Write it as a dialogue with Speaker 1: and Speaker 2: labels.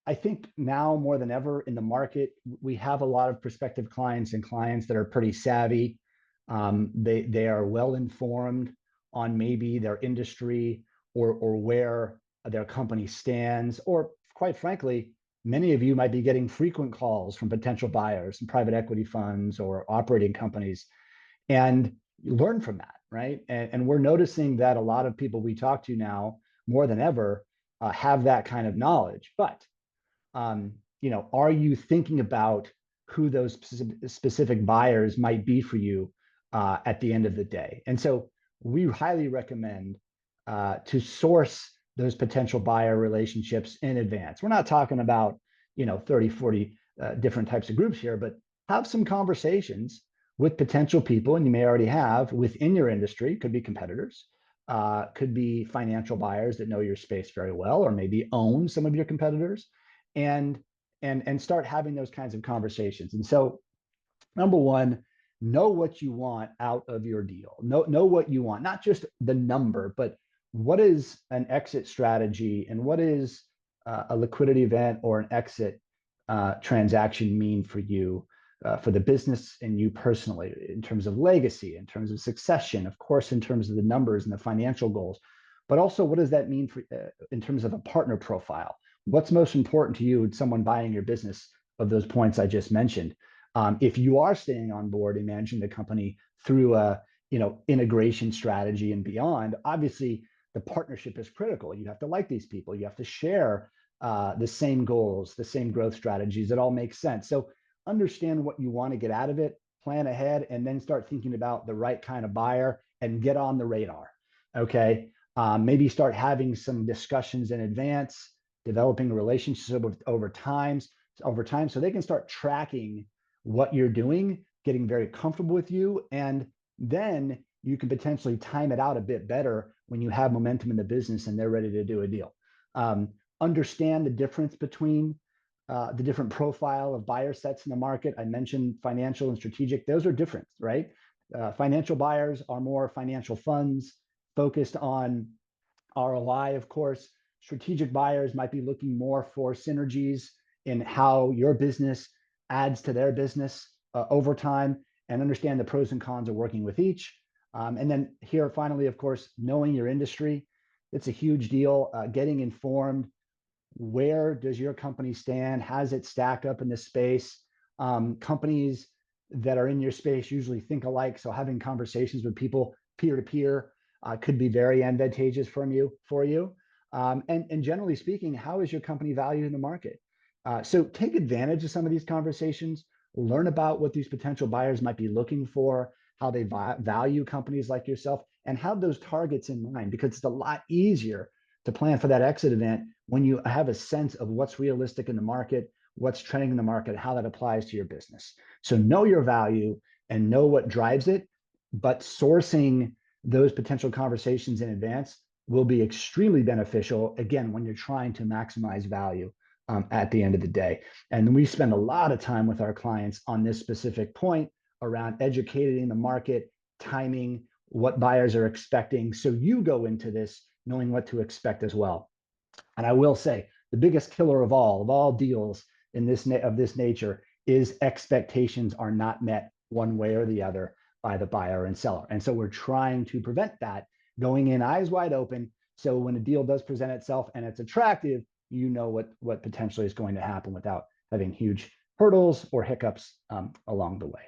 Speaker 1: I think now more than ever in the market, we have a lot of prospective clients and clients that are pretty savvy. They are well informed on maybe their industry or where their company stands, or quite frankly, many of you might be getting frequent calls from potential buyers and private equity funds or operating companies, and you learn from that, right? And we're noticing that a lot of people we talk to now more than ever have that kind of knowledge, but are you thinking about who those specific buyers might be for you at the end of the day? And so we highly recommend to source those potential buyer relationships in advance. We're not talking about, 30, 40 different types of groups here, but have some conversations with potential people, and you may already have within your industry, could be competitors, could be financial buyers that know your space very well, or maybe own some of your competitors, and start having those kinds of conversations. And so, number one, know what you want out of your deal. Know what you want, not just the number, but what is an exit strategy and what is a liquidity event or an exit transaction mean for you, for the business and you personally, in terms of legacy, in terms of succession, of course, in terms of the numbers and the financial goals, but also what does that mean for in terms of a partner profile? What's most important to you and someone buying your business of those points I just mentioned? If you are staying on board and managing the company through a integration strategy and beyond, obviously the partnership is critical. You have to like these people. You have to share the same goals, the same growth strategies. It all makes sense. So understand what you want to get out of it, plan ahead, and then start thinking about the right kind of buyer and get on the radar. Okay. Maybe start having some discussions in advance, developing relationships over time, so they can start tracking what you're doing, getting very comfortable with you, and then you can potentially time it out a bit better when you have momentum in the business and they're ready to do a deal. Understand the difference between the different profile of buyer sets in the market. I mentioned financial and strategic; those are different, right? Financial buyers are more financial funds focused on ROI, of course. Strategic buyers might be looking more for synergies in how your business adds to their business over time, and understand the pros and cons of working with each. And then here, finally, of course, knowing your industry. It's a huge deal. Getting informed. Where does your company stand? How does it stack up in this space? Companies that are in your space usually think alike, so having conversations with people peer to peer could be very advantageous for you. And generally speaking, how is your company valued in the market? So take advantage of some of these conversations, learn about what these potential buyers might be looking for, how they value companies like yourself, and have those targets in mind, because it's a lot easier to plan for that exit event when you have a sense of what's realistic in the market, what's trending in the market, how that applies to your business. So know your value and know what drives it, but sourcing those potential conversations in advance will be extremely beneficial, again, when you're trying to maximize value at the end of the day. And we spend a lot of time with our clients on this specific point around educating the market, timing, what buyers are expecting. So you go into this knowing what to expect as well. And I will say the biggest killer of all deals in this of this nature is expectations are not met one way or the other by the buyer and seller. And so we're trying to prevent that, going in eyes wide open. So when a deal does present itself and it's attractive, you know what potentially is going to happen without having huge hurdles or hiccups along the way.